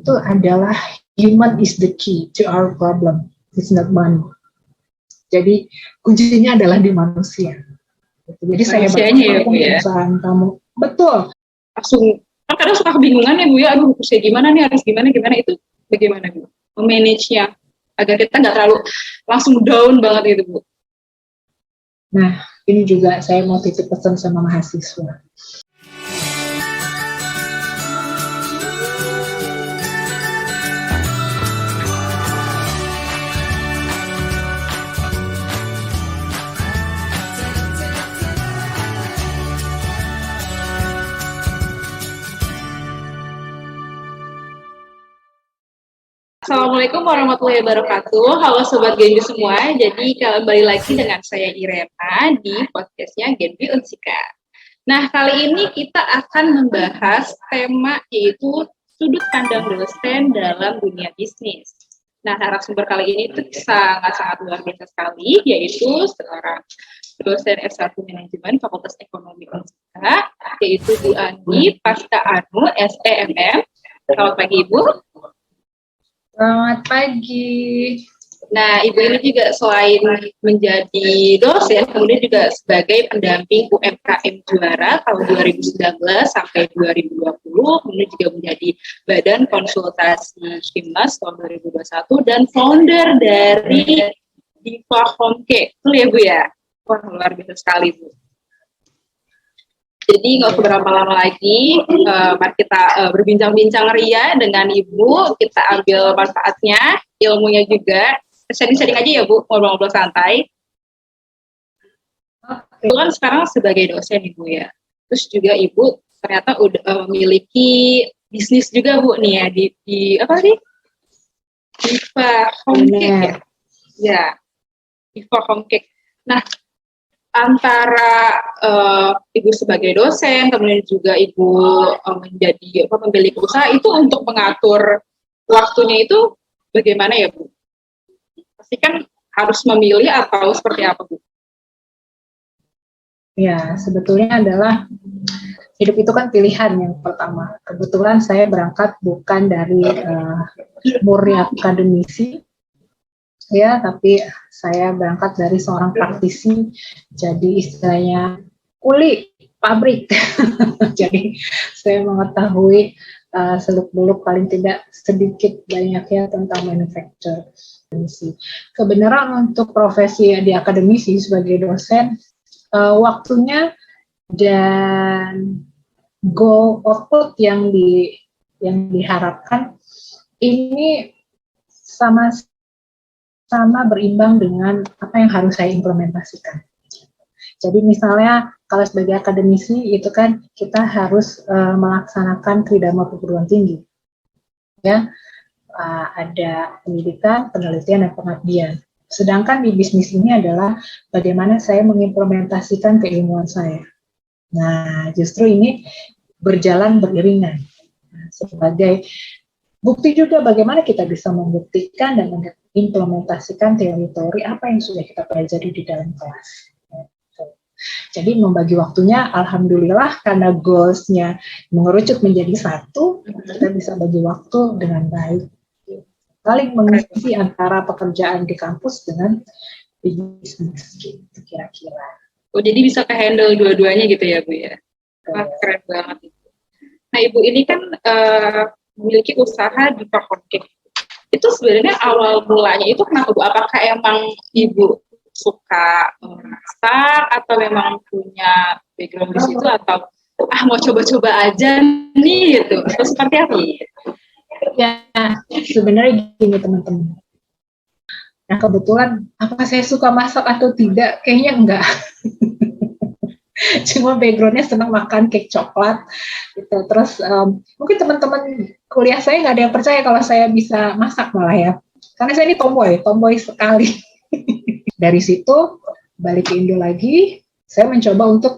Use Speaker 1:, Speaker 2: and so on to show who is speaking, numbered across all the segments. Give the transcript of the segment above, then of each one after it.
Speaker 1: itu adalah human is the key to our problem, it's not money. Jadi kuncinya adalah di manusia. Jadi saya
Speaker 2: manusianya ya,
Speaker 1: perusahaan kamu. Betul.
Speaker 2: Langsung, kadang suka kebingungan ya Bu ya, aduh saya gimana nih, harus gimana itu bagaimana Bu? Memanage-nya agar kita nggak terlalu langsung down banget gitu Bu.
Speaker 1: Nah, ini juga saya mau titip pesan sama mahasiswa.
Speaker 2: Assalamualaikum warahmatullahi wabarakatuh. Halo Sobat Genbi semua. Jadi kembali lagi dengan saya Irena di podcastnya Genbi Unsika. Nah, kali ini kita akan membahas tema yaitu sudut pandang dosen dalam dunia bisnis. Nah, narasumber kali ini itu sangat-sangat luar biasa sekali, yaitu seorang dosen S1 Manajemen Fakultas Ekonomi Unsika, yaitu Bu Andi Pasca Anu, SEMM. Selamat pagi Ibu.
Speaker 1: Selamat pagi.
Speaker 2: Nah, Ibu ini juga selain menjadi dosen, kemudian juga sebagai pendamping UMKM Juara tahun 2019 sampai 2020, kemudian juga menjadi Badan Konsultasi Himmas tahun 2021 dan founder dari Diva Home Cake. Betul ya Bu ya? Wah, luar biasa sekali Bu. Jadi nggak beberapa lama lagi, mari kita berbincang-bincang ria dengan Ibu, kita ambil manfaatnya, ilmunya juga, sharing-sharing aja ya Bu, ngobrol-ngobrol santai. Ibu kan sekarang sebagai dosen Ibu ya, terus juga Ibu ternyata udah memiliki bisnis juga Bu nih ya, di apa sih? Diva Home Cake ya? Ya, Diva Home Cake. Nah, antara Ibu sebagai dosen, kemudian juga Ibu menjadi pemilik usaha, itu untuk mengatur waktunya itu bagaimana ya Bu? Pasti kan harus memilih atau seperti apa Bu?
Speaker 1: Ya, sebetulnya adalah hidup itu kan pilihan yang pertama. Kebetulan saya berangkat bukan dari murni akademisi, ya, tapi saya berangkat dari seorang praktisi, jadi istilahnya kuli pabrik. Jadi saya mengetahui seluk-beluk paling tidak sedikit banyaknya tentang manufacture. Kebenaran untuk profesi di akademisi sebagai dosen, waktunya dan goal output yang diharapkan ini sama berimbang dengan apa yang harus saya implementasikan. Jadi misalnya kalau sebagai akademisi itu kan kita harus melaksanakan tridharma perguruan tinggi, ya, ada pendidikan, penelitian, dan pengabdian. Sedangkan di bisnis ini adalah bagaimana saya mengimplementasikan keilmuan saya. Nah, justru ini berjalan beriringan. Nah, sebagai bukti juga bagaimana kita bisa membuktikan dan mengimplementasikan teori-teori apa yang sudah kita pelajari di dalam kelas. Jadi membagi waktunya, alhamdulillah karena goals-nya mengerucut menjadi satu, kita bisa bagi waktu dengan baik. Saling mengisi antara pekerjaan di kampus dengan bisnis, gitu kira-kira.
Speaker 2: Oh, jadi bisa ke-handle dua-duanya gitu ya Bu ya? Wah, keren banget itu. Nah, Ibu ini kan memiliki usaha di Home Cake. Itu sebenarnya awal mulanya itu kenapa Bu? Apakah emang Ibu suka masak atau memang punya background di situ atau mau coba-coba aja nih gitu? Atau seperti apa?
Speaker 1: Ya, sebenarnya gini teman-teman. Nah, kebetulan apa saya suka masak atau tidak? Kayaknya enggak. Cuma backgroundnya senang makan cake coklat gitu. Terus mungkin teman-teman kuliah saya nggak ada yang percaya kalau saya bisa masak malah ya, karena saya ini tomboy sekali. Dari situ balik ke Indo lagi, saya mencoba untuk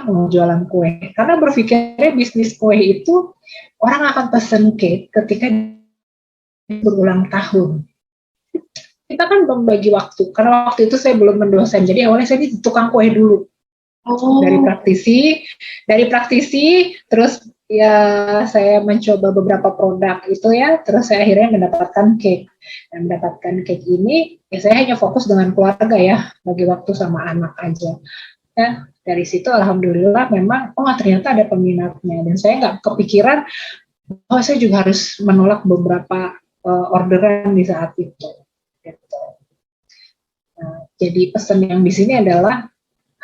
Speaker 1: mau jualan kue, karena berpikirnya bisnis kue itu orang akan pesen cake ketika berulang tahun. Kita kan membagi waktu, karena waktu itu saya belum mendosen, jadi awalnya saya ini tukang kue dulu. Dari praktisi, terus ya saya mencoba beberapa produk itu ya, terus saya akhirnya mendapatkan cake. Dan mendapatkan cake ini, ya saya hanya fokus dengan keluarga ya, bagi waktu sama anak aja. Ya, dari situ alhamdulillah memang, oh ternyata ada peminatnya. Dan saya nggak kepikiran, oh saya juga harus menolak beberapa orderan di saat itu. Gitu. Nah, jadi pesan yang di sini adalah,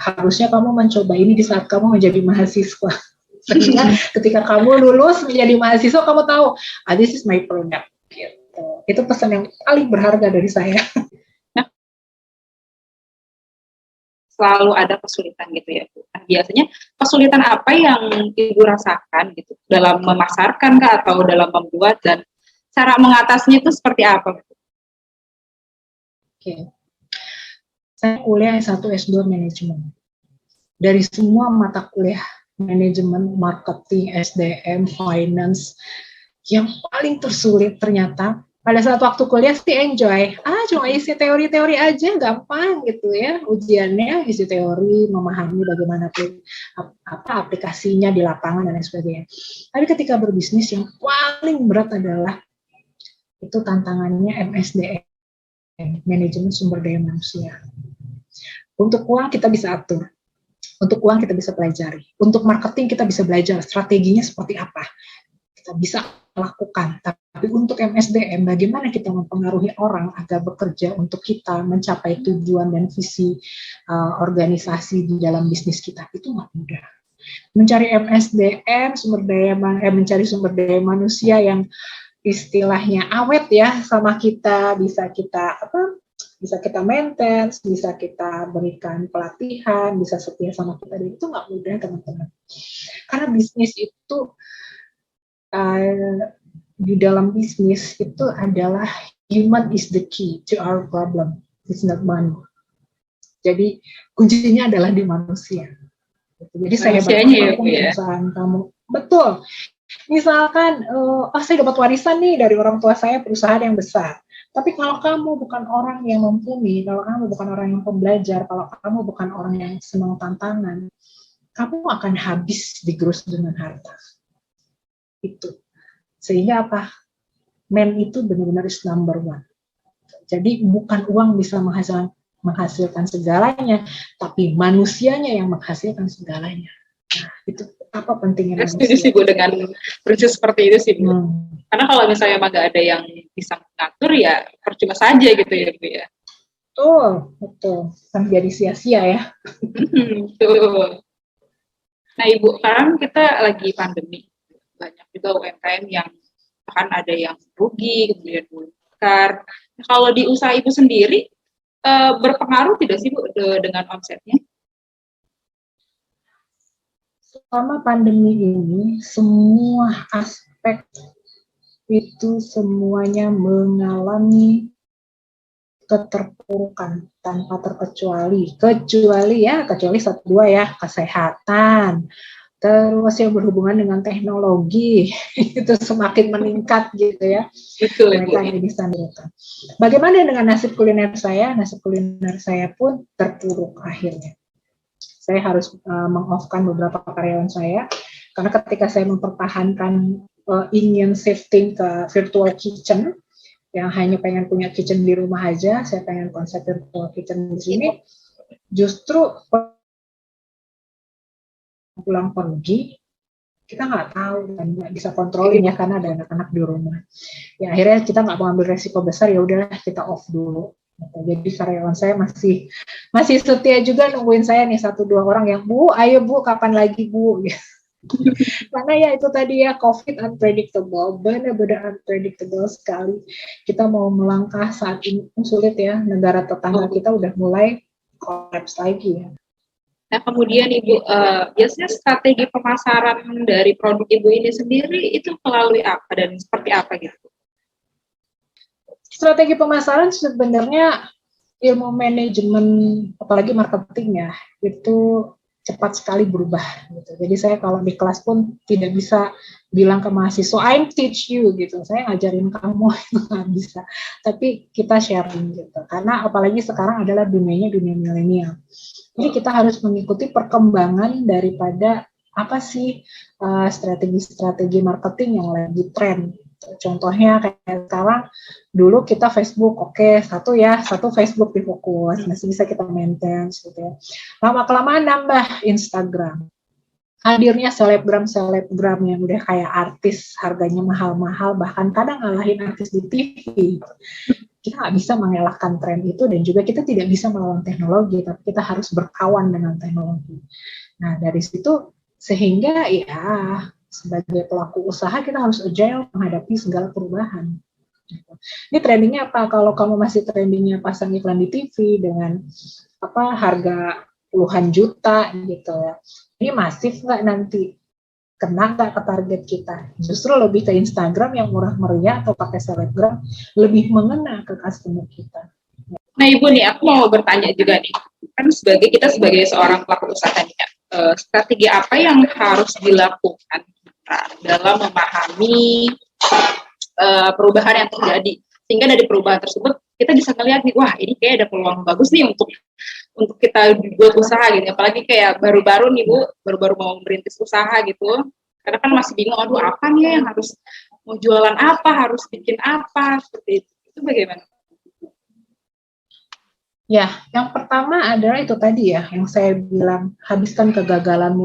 Speaker 1: harusnya kamu mencoba ini di saat kamu menjadi mahasiswa. Sehingga ketika kamu lulus menjadi mahasiswa, kamu tahu, this is my product. Gitu. Itu pesan yang paling berharga dari saya.
Speaker 2: Nah, selalu ada kesulitan gitu ya Bu. Nah, biasanya kesulitan apa yang Ibu rasakan gitu dalam memasarkan kah atau dalam membuat, dan cara mengatasinya itu seperti apa?
Speaker 1: Oke. Saya kuliah S1 S2 manajemen. Dari semua mata kuliah manajemen, marketing, SDM, finance, yang paling tersulit ternyata pada saat waktu kuliah sih enjoy. Cuma isi teori-teori aja, gampang gitu ya. Ujiannya isi teori, memahami bagaimana aplikasinya di lapangan dan lain sebagainya. Tapi ketika berbisnis yang paling berat adalah itu tantangannya MSDM, manajemen sumber daya manusia. Untuk uang kita bisa atur, untuk uang kita bisa pelajari, untuk marketing kita bisa belajar strateginya seperti apa, kita bisa lakukan. Tapi untuk MSDM, bagaimana kita mempengaruhi orang agar bekerja untuk kita mencapai tujuan dan visi organisasi di dalam bisnis kita, itu nggak mudah. Mencari MSDM, mencari sumber daya manusia yang istilahnya awet ya sama kita, bisa kita maintain, bisa kita berikan pelatihan, bisa setia sama kita, itu nggak mudah teman-teman. Karena bisnis itu, di dalam bisnis itu adalah human is the key to our problem, it's not money. Jadi kuncinya adalah di manusia. Jadi saya hebat perusahaan kamu, betul. Misalkan, saya dapat warisan nih dari orang tua saya perusahaan yang besar. Tapi kalau kamu bukan orang yang mumpuni, kalau kamu bukan orang yang pembelajar, kalau kamu bukan orang yang senang tantangan, kamu akan habis digerus dengan harta. Itu. Sehingga apa? Man itu benar-benar is number one. Jadi bukan uang bisa menghasilkan segalanya, tapi manusianya yang menghasilkan segalanya. Nah, itu apa pentingnya manusia.
Speaker 2: Setuju sih Bu dengan prinsip seperti itu sih Bu. Karena kalau misalnya nggak ada yang bisa mengatur, ya percuma saja gitu ya Bu ya.
Speaker 1: Betul. Kan jadi sia-sia ya.
Speaker 2: Betul. Nah Ibu, sekarang kita lagi pandemi. Banyak juga UMKM yang bahkan ada yang rugi, kemudian bongkar. Nah, kalau di usaha Ibu sendiri, berpengaruh tidak sih Bu dengan omsetnya?
Speaker 1: Selama pandemi ini, semua aspek itu semuanya mengalami keterpurukan tanpa terkecuali. Kecuali satu dua ya, kesehatan. Terus yang berhubungan dengan teknologi itu semakin meningkat gitu ya.
Speaker 2: Betul,
Speaker 1: mereka yang bisa meningkat. Bagaimana dengan nasib kuliner saya? Nasib kuliner saya pun terpuruk akhirnya. Saya harus meng-off-kan beberapa karyawan saya, karena ketika saya mempertahankan ingin shifting ke virtual kitchen, yang hanya pengen punya kitchen di rumah aja, saya pengen konsep virtual kitchen di sini, justru pulang pergi, kita nggak tahu, dan nggak bisa kontrolin ya, karena ada anak-anak di rumah. Ya akhirnya kita nggak mau ambil resiko besar, ya udah kita off dulu. Jadi karyawan saya masih setia juga nungguin saya nih 1-2 orang yang, Bu, ayo Bu, kapan lagi Bu? Karena ya itu tadi ya, COVID unpredictable, benar-benar unpredictable sekali. Kita mau melangkah saat ini sulit ya, negara tetangga kita udah mulai kolaps lagi ya.
Speaker 2: Nah kemudian Ibu, biasanya strategi pemasaran dari produk Ibu ini sendiri itu melalui apa dan seperti apa gitu?
Speaker 1: Strategi pemasaran sebenarnya ilmu manajemen, apalagi marketing ya, itu cepat sekali berubah gitu. Jadi saya kalau di kelas pun tidak bisa bilang ke mahasiswa, I teach you gitu. Saya ngajarin kamu, itu nggak bisa. Tapi kita sharing gitu. Karena apalagi sekarang adalah dunia milenial. Jadi kita harus mengikuti perkembangan daripada apa sih strategi-strategi marketing yang lagi tren. Contohnya kayak sekarang, dulu kita Facebook, oke, satu Facebook di fokus, masih bisa kita maintain gitu ya. Lama-kelamaan nambah Instagram. Hadirnya selebgram yang udah kayak artis, harganya mahal-mahal, bahkan kadang ngalahin artis di TV. Kita nggak bisa mengelakkan tren itu, dan juga kita tidak bisa melawan teknologi, tapi kita harus berkawan dengan teknologi. Nah, dari situ sehingga ya sebagai pelaku usaha kita harus agile menghadapi segala perubahan. Ini trendingnya apa? Kalau kamu masih trendingnya pasang iklan di TV dengan harga puluhan juta gitu ya, ini masif nggak nanti? Kena nggak ke target kita? Justru lebih ke Instagram yang murah meriah atau pakai selebgram lebih mengena ke customer kita.
Speaker 2: Nah Ibu nih, aku mau bertanya juga nih, kan kita sebagai seorang pelaku usaha nih, strategi apa yang harus dilakukan kita dalam memahami perubahan yang terjadi, sehingga dari perubahan tersebut kita bisa ngelihat nih, wah ini kayak ada peluang bagus nih untuk kita buat usaha gitu, apalagi kayak baru-baru nih Bu, baru-baru mau merintis usaha gitu, karena kan masih bingung, aduh apa nih yang harus, mau jualan apa, harus bikin apa, seperti itu bagaimana?
Speaker 1: Ya, yang pertama adalah itu tadi ya, yang saya bilang, habiskan kegagalanmu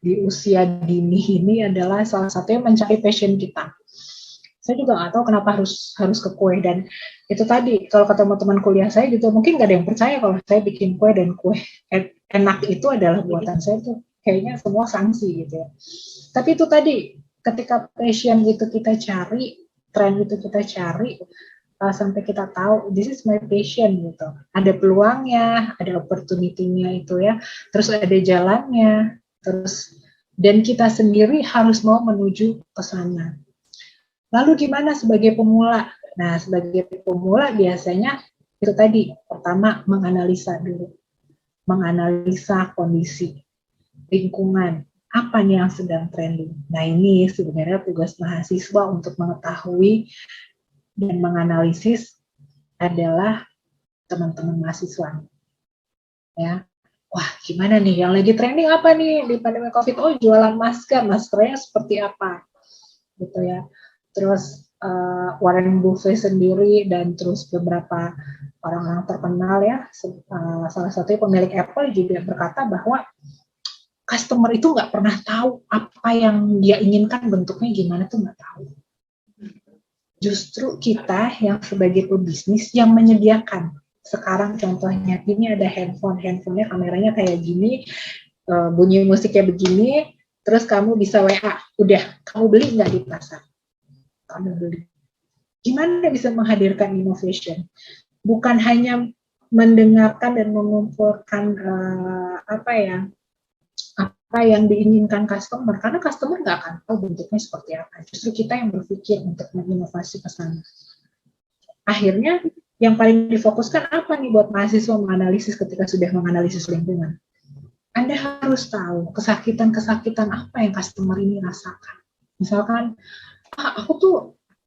Speaker 1: di usia dini ini adalah salah satunya mencari passion kita. Saya juga nggak tahu kenapa harus ke kue, dan itu tadi, kalau ketemu teman kuliah saya gitu, mungkin nggak ada yang percaya kalau saya bikin kue, dan kue enak itu adalah buatan saya tuh, kayaknya semua sanksi gitu ya. Tapi itu tadi, ketika passion itu kita cari, tren itu kita cari, sampai kita tahu this is my passion gitu, ada peluangnya, ada opportunity-nya itu ya, terus ada jalannya, terus dan kita sendiri harus mau menuju ke sana. Lalu gimana sebagai pemula? Nah, sebagai pemula biasanya itu tadi, pertama menganalisa dulu, menganalisa kondisi lingkungan, apa nih yang sedang trending. Nah, ini sebenarnya tugas mahasiswa untuk mengetahui dan menganalisis adalah teman-teman mahasiswa. Ya, wah gimana nih yang lagi trending apa nih di pandemi COVID? Oh, jualan masker, maskernya seperti apa, gitu ya. Terus Warren Buffett sendiri dan terus beberapa orang-orang terkenal ya, salah satunya pemilik Apple juga berkata bahwa customer itu nggak pernah tahu apa yang dia inginkan bentuknya gimana tuh nggak tahu. Justru kita yang sebagai pebisnis yang menyediakan. Sekarang contohnya ini ada handphonenya kameranya kayak gini, bunyi musiknya begini, terus kamu bisa WA, udah kamu beli nggak di pasar? Kamu beli. Gimana bisa menghadirkan innovation? Bukan hanya mendengarkan dan mengumpulkan apa yang diinginkan customer, karena customer nggak akan tahu bentuknya seperti apa. Justru kita yang berpikir untuk menginovasi ke sana. Akhirnya yang paling difokuskan apa nih buat mahasiswa menganalisis ketika sudah menganalisis lingkungan? Anda harus tahu kesakitan-kesakitan apa yang customer ini rasakan. Misalkan, aku tuh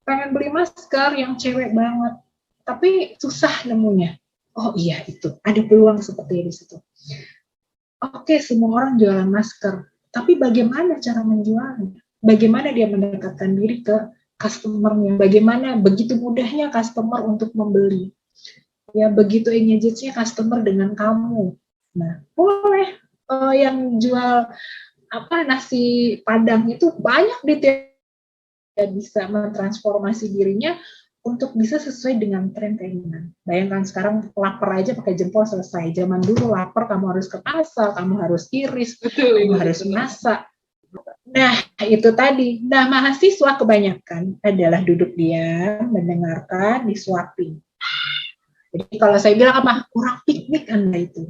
Speaker 1: pengen beli masker yang cewek banget, tapi susah nemunya. Oh iya, itu ada peluang seperti di situ. Oke, semua orang jualan masker, tapi bagaimana cara menjualnya? Bagaimana dia mendekatkan diri ke customer-nya? Bagaimana begitu mudahnya customer untuk membeli? Ya, begitu engage-nya customer dengan kamu. Nah, boleh yang jual nasi Padang itu banyak dia bisa mentransformasi dirinya untuk bisa sesuai dengan tren keinginan. Bayangkan sekarang lapar aja pakai jempol selesai. Zaman dulu lapar kamu harus ke pasar, kamu harus iris, kamu harus masak. Nah, itu tadi. Nah, mahasiswa kebanyakan adalah duduk diam, mendengarkan, disuapin. Jadi kalau saya bilang apa? Kurang piknik Anda itu.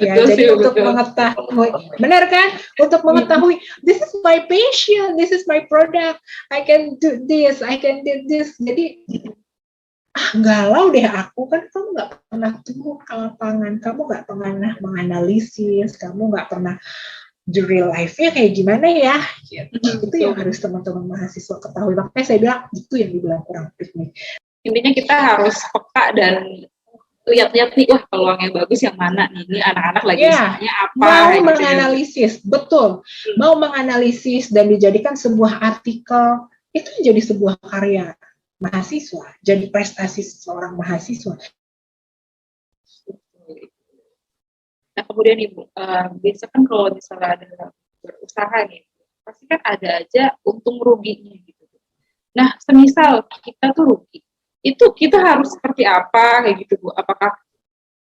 Speaker 1: Ya, betul, jadi untuk mengetahui, benar kan? Untuk mengetahui, this is my passion, this is my product, I can do this. Jadi, galau deh aku, kan kamu nggak pernah turun ke lapangan, kamu nggak pernah menganalisis, kamu nggak pernah di real life-nya kayak gimana ya? Itu yang harus teman-teman mahasiswa ketahui. Makanya saya bilang, itu yang dibilang kurang piknik.
Speaker 2: Intinya kita harus peka dan lihat-lihat nih, wah peluang yang bagus yang mana nih, ini anak-anak lagi usahanya apa,
Speaker 1: mau
Speaker 2: gitu.
Speaker 1: menganalisis, betul, mau menganalisis dan dijadikan sebuah artikel, itu jadi sebuah karya mahasiswa, jadi prestasi seorang mahasiswa.
Speaker 2: Nah kemudian Ibu, biasa kan kalau misalnya ada berusaha nih, pasti kan ada aja untung ruginya gitu. Nah semisal kita tuh rugi, itu kita harus seperti apa kayak gitu Bu? Apakah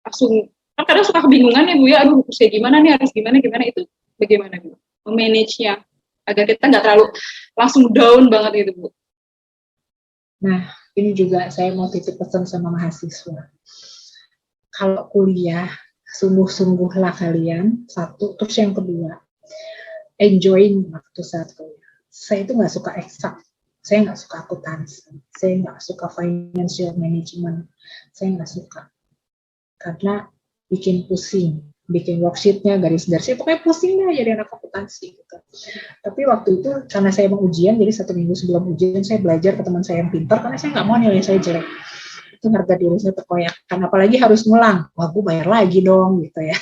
Speaker 2: langsung, kan kadang suka kebingungan ya Bu ya, aduh saya gimana nih, harus gimana itu bagaimana Bu memanage-nya agar kita nggak terlalu langsung down banget gitu Bu?
Speaker 1: Nah ini juga saya mau titip pesan sama mahasiswa, kalau kuliah sungguh-sungguhlah kalian, satu, terus yang kedua enjoying waktu saat kuliah. Saya itu nggak suka eksak, saya nggak suka akuntansi, saya nggak suka financial management, saya nggak suka karena bikin pusing, bikin worksheetnya garis-garisnya, pokoknya pusing deh jadi anak akuntansi gitu. Tapi waktu itu karena saya mau ujian, jadi 1 minggu sebelum ujian saya belajar ke teman saya yang pintar karena saya nggak mau nilai saya jelek. Itu harga diri saya terkoyakkan, apalagi harus ngulang, wah gue bayar lagi dong gitu ya.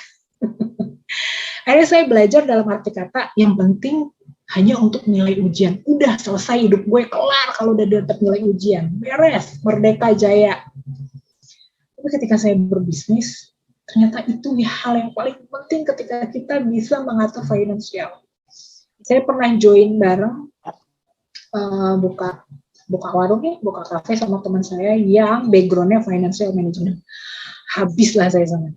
Speaker 1: Akhirnya saya belajar dalam arti kata yang penting hanya untuk nilai ujian. Udah selesai hidup gue, kelar kalau udah dapat nilai ujian. Beres, merdeka jaya. Tapi ketika saya berbisnis, ternyata itu hal yang paling penting ketika kita bisa mengatur finansial. Saya pernah join bareng buka warung ya, buka kafe sama teman saya yang backgroundnya financial management. Habislah saya sama.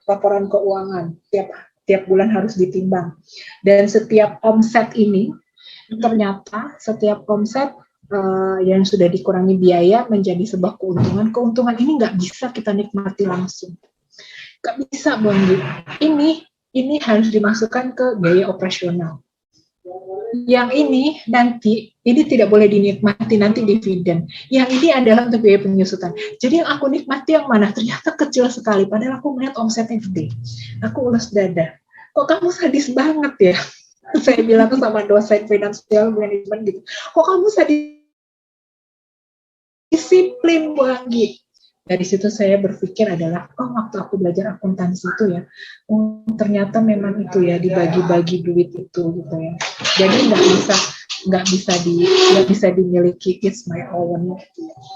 Speaker 1: Laporan keuangan tiap bulan harus ditimbang, dan setiap omset ini ternyata setiap omset yang sudah dikurangi biaya menjadi sebuah keuntungan ini nggak bisa kita nikmati langsung, nggak bisa Bu Andi. Ini harus dimasukkan ke biaya operasional. Yang ini nanti, ini tidak boleh dinikmati nanti dividen. Yang ini adalah untuk biaya penyusutan. Jadi yang aku nikmati yang mana? Ternyata kecil sekali, padahal aku melihat omsetnya gede. Aku ulus dada. Kok kamu sadis banget ya? Saya bilang sama dosen financial management gitu. Kok kamu sadis? Disiplin Bu Anggi. Dari situ saya berpikir adalah, oh waktu aku belajar akuntansi itu ya, oh ternyata memang itu ya dibagi-bagi duit itu gitu ya. Jadi nggak bisa dimiliki, it's my own.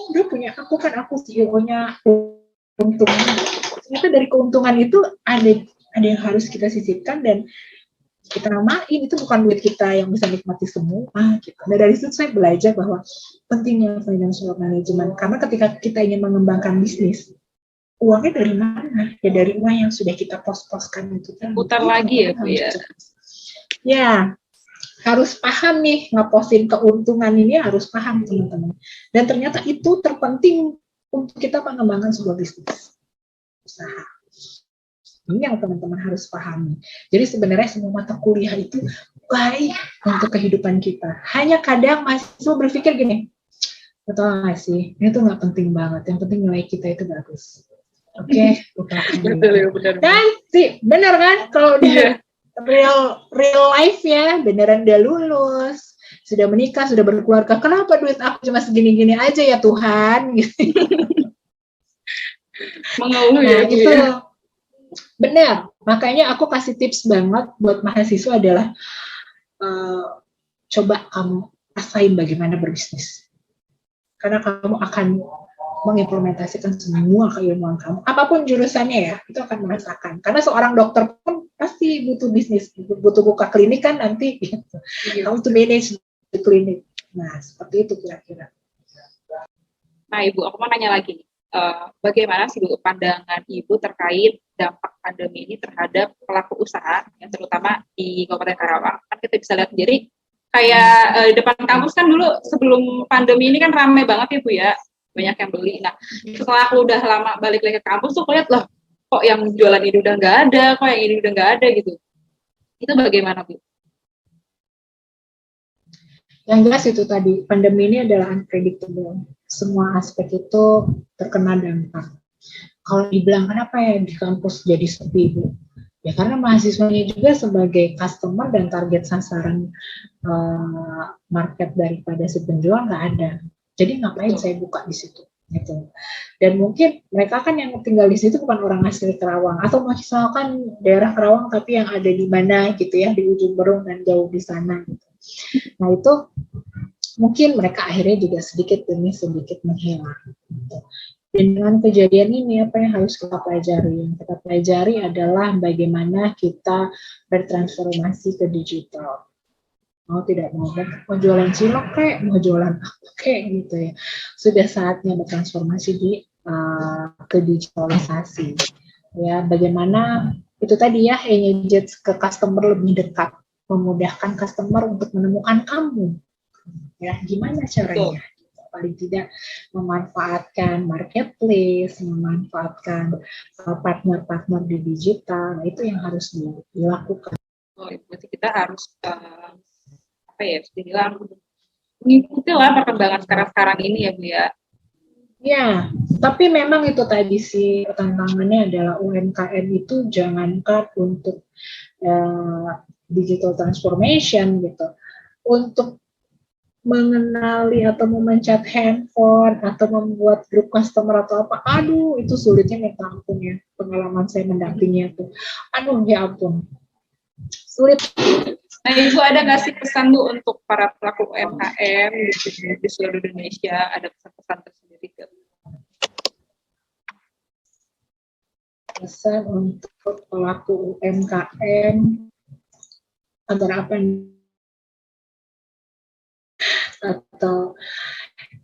Speaker 1: Udah punya aku kan, aku CEO-nya, keuntungan. Ternyata dari keuntungan itu ada yang harus kita sisipkan dan kita namain, itu bukan duit kita yang bisa nikmati semua gitu. Nah dari situ saya belajar bahwa pentingnya financial management, karena ketika kita ingin mengembangkan bisnis, uangnya dari mana? Ya dari uang yang sudah kita pos-poskan itu kan.
Speaker 2: Putar lagi ya Bu ya.
Speaker 1: Ya, harus paham nih, ngeposin keuntungan ini harus paham teman-teman. Dan ternyata itu terpenting untuk kita mengembangkan sebuah bisnis, usaha. Ini yang teman-teman harus pahami. Jadi sebenarnya semua mata kuliah itu baik untuk kehidupan kita. Hanya kadang mahasiswa berpikir gini, betul nggak sih? Ini tuh nggak penting banget. Yang penting nilai kita itu bagus. Oke, betul. Dan sih, benar kan? Kalau di real life ya, beneran udah lulus, sudah menikah, sudah berkeluarga. Kenapa duit aku cuma segini-gini aja ya Tuhan?
Speaker 2: Mengeluh
Speaker 1: ya
Speaker 2: gitu.
Speaker 1: Benar, makanya aku kasih tips banget buat mahasiswa adalah coba kamu rasain bagaimana berbisnis. Karena kamu akan mengimplementasikan semua keilmuan kamu, apapun jurusannya ya, itu akan merasakan. Karena seorang dokter pun pasti butuh bisnis, butuh buka klinik kan nanti, gitu. Kamu to manage the klinik. Nah, seperti itu kira-kira.
Speaker 2: Nah, Ibu, aku mau nanya lagi. Bagaimana sih Bu pandangan Ibu terkait dampak pandemi ini terhadap pelaku usaha, yang terutama di Kabupaten Karawang? Kan kita bisa lihat sendiri, kayak depan kampus kan dulu sebelum pandemi ini kan ramai banget ya Bu ya, banyak yang beli. Nah, setelah aku udah lama balik lagi ke kampus tuh lihat loh, kok yang jualan ini udah nggak ada, kok yang ini udah nggak ada gitu. Itu bagaimana Bu?
Speaker 1: Yang jelas itu tadi, pandemi ini adalah unpredictable. Semua aspek itu terkena dampak. Kalau dibilang kenapa ya di kampus jadi sepi Bu? Ya karena mahasiswanya juga sebagai customer dan target sasaran market daripada si penjual nggak ada. Jadi ngapain saya buka di situ? gitu. Dan mungkin mereka kan yang tinggal di situ bukan orang asli Kerawang, atau misalkan daerah Kerawang tapi yang ada di mana gitu ya, di ujung Berung dan jauh di sana gitu. Nah itu mungkin mereka akhirnya juga sedikit demi sedikit menghilang gitu. Dan dengan kejadian ini apa yang harus kita pelajari? Yang kita pelajari adalah bagaimana kita bertransformasi ke digital. Mau tidak mau jualan cilok kayak mau jualan apa kayak gitu ya, sudah saatnya bertransformasi ke digitalisasi ya. Bagaimana itu tadi ya, engage ke customer lebih dekat, memudahkan customer untuk menemukan kamu ya. Gimana caranya? Paling tidak memanfaatkan marketplace, memanfaatkan partner-partner di digital. Nah, itu yang harus dilakukan.
Speaker 2: Berarti kita harus apa ya, dibilang mengikuti lah perkembangan sekarang ini ya Bu ya.
Speaker 1: Ya, tapi memang itu tadi sih tantangannya adalah UMKM itu jangankan untuk digital transformation gitu, untuk mengenali atau memencet handphone atau membuat grup customer atau apa, aduh itu sulitnya minta ampun ya. Pengalaman saya mendampinginya tuh, aduh ya ampun, sulit.
Speaker 2: Nah, Ibu ada nggak sih pesan Bu untuk para pelaku UMKM di seluruh Indonesia? Ada pesan-pesan tersendiri ke?
Speaker 1: Pesan untuk pelaku UMKM agar apa atau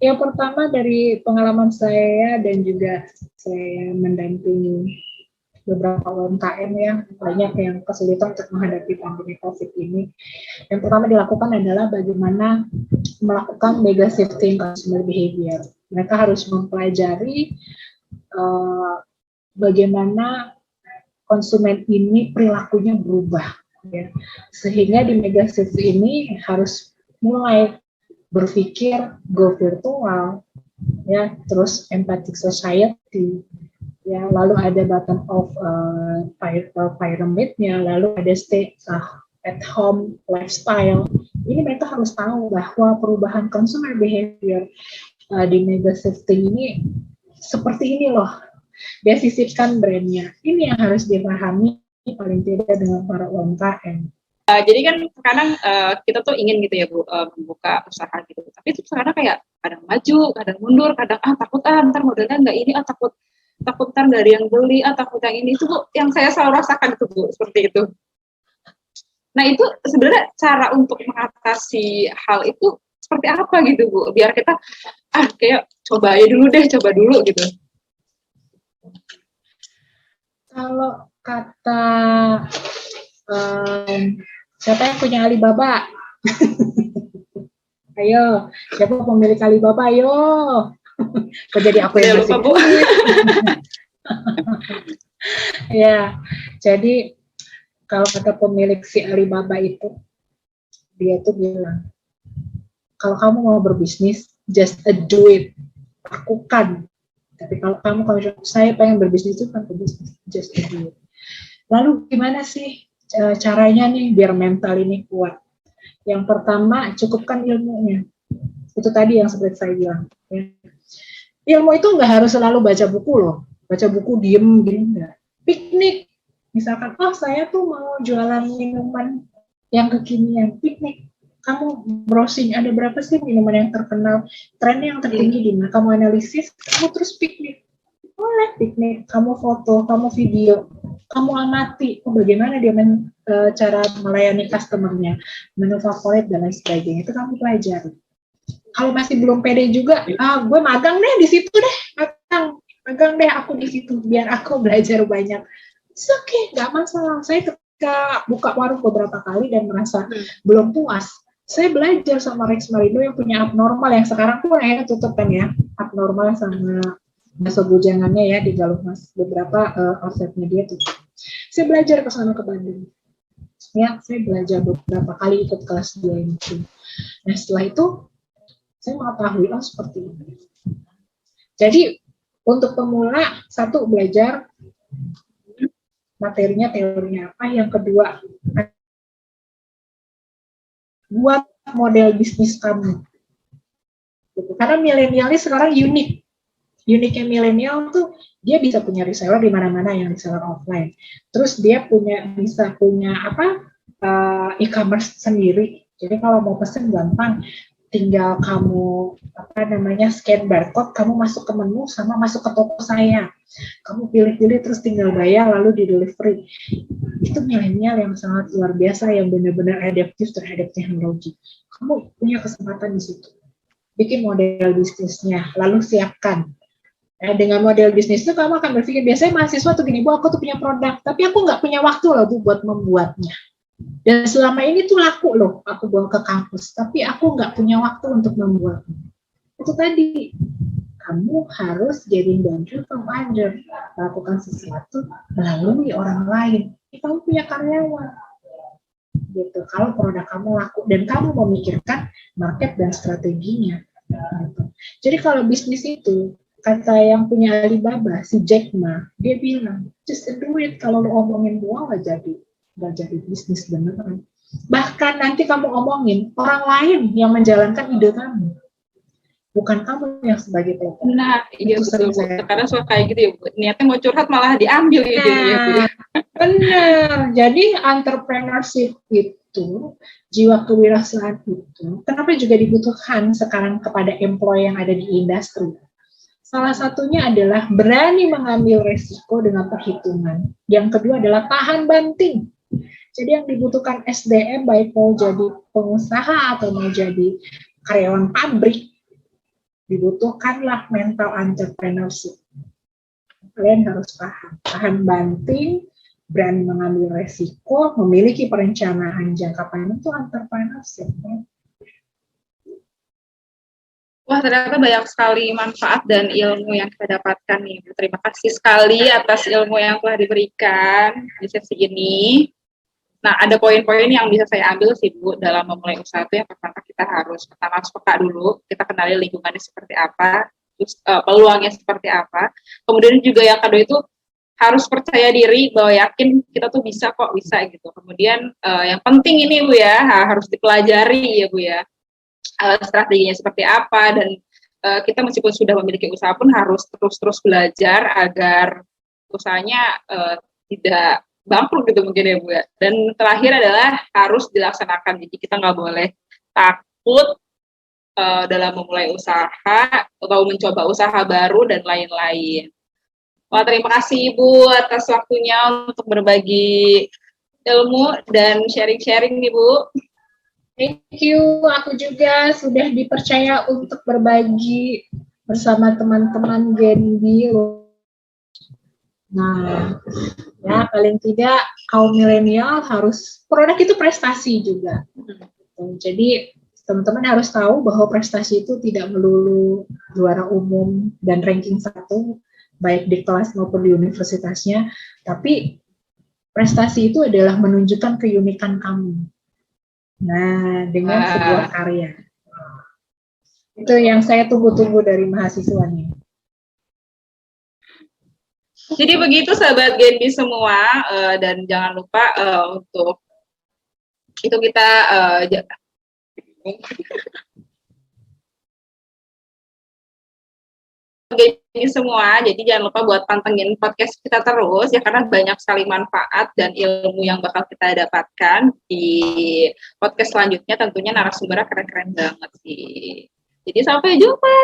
Speaker 1: yang pertama dari pengalaman saya dan juga saya mendampingi beberapa UMKM ya, banyak yang kesulitan untuk menghadapi pandemi COVID ini. Yang pertama dilakukan adalah bagaimana melakukan mega shifting consumer behavior. Mereka harus mempelajari bagaimana konsumen ini perilakunya berubah, ya. Sehingga di mega shifting ini harus mulai berpikir go virtual, ya, terus empathic society, ya, lalu ada bottom of pyramidnya, lalu ada stay at home lifestyle. Ini mereka harus tahu bahwa perubahan consumer behavior di mega shifting ini seperti ini loh. Dia sisipkan brandnya. Ini yang harus dipahami paling tidak dengan para UMKM.
Speaker 2: Jadi kan sekarang kita tuh ingin gitu ya Bu, membuka usaha gitu. Tapi itu sekarang kayak kadang maju, kadang mundur, kadang takut ntar modalnya nggak ini, takut ntar nggak ada yang beli, takut yang ini. Itu Bu, yang saya selalu rasakan itu Bu, seperti itu. Nah itu sebenarnya cara untuk mengatasi hal itu seperti apa gitu Bu? Biar kita kayak coba dulu gitu.
Speaker 1: Kalau kata siapa yang punya Alibaba? Ayo, siapa pemilik Alibaba? Ayo. Kok jadi aku yang
Speaker 2: lupa, Bu.
Speaker 1: Ya, jadi kalau kata pemilik si Alibaba itu, dia tuh bilang, kalau kamu mau berbisnis, just do it, lakukan. Tapi kalau saya pengen berbisnis itu kan berbisnis, just do it. Lalu gimana sih caranya nih biar mental ini kuat? Yang pertama, cukupkan ilmunya. Itu tadi yang seperti saya bilang. Ya. Ilmu itu nggak harus selalu baca buku loh. Baca buku diem enggak. Piknik. Misalkan, saya tuh mau jualan minuman yang kekinian. Piknik. Kamu browsing, ada berapa sih minuman yang terkenal, trennya yang tertinggi di mana? Kamu analisis, kamu terus piknik. Boleh piknik, kamu foto, kamu video, kamu amati bagaimana dia cara melayani customer-nya, menu favorit dan lain sebagainya. Itu kamu pelajari. Kalau masih belum pede juga, gue magang deh di situ deh, magang deh aku di situ biar aku belajar banyak. It's okay, nggak masalah. Saya ketika buka warung beberapa kali dan merasa belum puas, saya belajar sama Rex Marindo yang punya Abnormal yang sekarang pun akhirnya tutup kan ya, Abnormal sama bakso bujangannya ya di Galuh Mas, beberapa outletnya dia tutup. Saya belajar ke sana ke Bandung. Ya, saya belajar beberapa kali ikut kelas dia itu. Nah, setelah itu saya mengetahui seperti ini. Jadi untuk pemula, satu belajar materinya, teorinya apa. Yang kedua, buat model bisnis kamu. Karena milenial ini sekarang unik. Uniknya milenial tuh dia bisa punya reseller di mana-mana yang reseller offline. Terus dia bisa punya e-commerce sendiri. Jadi kalau mau pesen gampang, tinggal kamu scan barcode, kamu masuk ke menu sama masuk ke toko saya. Kamu pilih-pilih terus tinggal bayar lalu di delivery. Itu milenial yang sangat luar biasa yang benar-benar adaptif terhadap teknologi. Kamu punya kesempatan di situ. Bikin model bisnisnya, lalu siapkan. Dengan model bisnis itu kamu akan berpikir, biasanya mahasiswa tuh gini, Bu, aku tuh punya produk, tapi aku nggak punya waktu loh Bu buat membuatnya. Dan selama ini tuh laku loh, aku bawa ke kampus, tapi aku nggak punya waktu untuk membuatnya. Itu tadi, kamu harus jadi don't from under, lakukan sesuatu melalui orang lain. Kamu punya karyawan, gitu. Kalau produk kamu laku dan kamu memikirkan market dan strateginya. Gitu. Jadi kalau bisnis itu, kata yang punya Alibaba, si Jack Ma, dia bilang, just do it, kalau lo omongin doang nggak jadi bisnis beneran. Bahkan nanti kamu omongin, orang lain yang menjalankan ide kamu, bukan kamu yang sebagai pelopor.
Speaker 2: Nah, iya betul Bu. Karena suka kayak gitu ya Bu. Niatnya mau curhat malah diambil idenya ya Bu.
Speaker 1: Benar. Jadi entrepreneurship itu, jiwa kewirausahaan itu, kenapa juga dibutuhkan sekarang kepada employee yang ada di industri? Salah satunya adalah berani mengambil resiko dengan perhitungan. Yang kedua adalah tahan banting. Jadi yang dibutuhkan SDM, baik mau jadi pengusaha atau mau jadi karyawan pabrik, dibutuhkanlah mental entrepreneurship. Kalian harus tahan banting, berani mengambil resiko, memiliki perencanaan jangka panjang, itu entrepreneurship.
Speaker 2: Wah, ternyata banyak sekali manfaat dan ilmu yang kita dapatkan nih. Terima kasih sekali atas ilmu yang telah diberikan di sesi ini. Nah, ada poin-poin yang bisa saya ambil sih Bu dalam memulai usaha itu. Yang pertama kita harus peka dulu, kita kenali lingkungannya seperti apa, terus peluangnya seperti apa. Kemudian juga yang kedua itu harus percaya diri bahwa yakin kita tuh bisa gitu. Kemudian yang penting ini Bu ya, harus dipelajari ya Bu ya. Strateginya seperti apa, dan kita meskipun sudah memiliki usaha pun harus terus belajar agar usahanya tidak bangkrut gitu mungkin ya Bu ya. Dan terakhir adalah harus dilaksanakan, jadi kita nggak boleh takut dalam memulai usaha atau mencoba usaha baru dan lain-lain. Wah, terima kasih Ibu atas waktunya untuk berbagi ilmu dan sharing-sharing nih Bu.
Speaker 1: Thank you, aku juga sudah dipercaya untuk berbagi bersama teman-teman Genbi. Nah, ya paling tidak kaum milenial harus, produk itu prestasi juga. Jadi teman-teman harus tahu bahwa prestasi itu tidak melulu juara umum dan ranking 1, baik di kelas maupun di universitasnya, tapi prestasi itu adalah menunjukkan keunikan kamu. Nah, dengan sebuah karya. Itu yang saya tunggu-tunggu dari mahasiswanya.
Speaker 2: Jadi begitu sahabat Genbi semua, dan jangan lupa untuk itu kita Genbi semua, jadi jangan lupa buat pantengin podcast kita terus ya, karena banyak sekali manfaat dan ilmu yang bakal kita dapatkan di podcast selanjutnya. Tentunya narasumbernya keren-keren banget sih. Jadi sampai jumpa.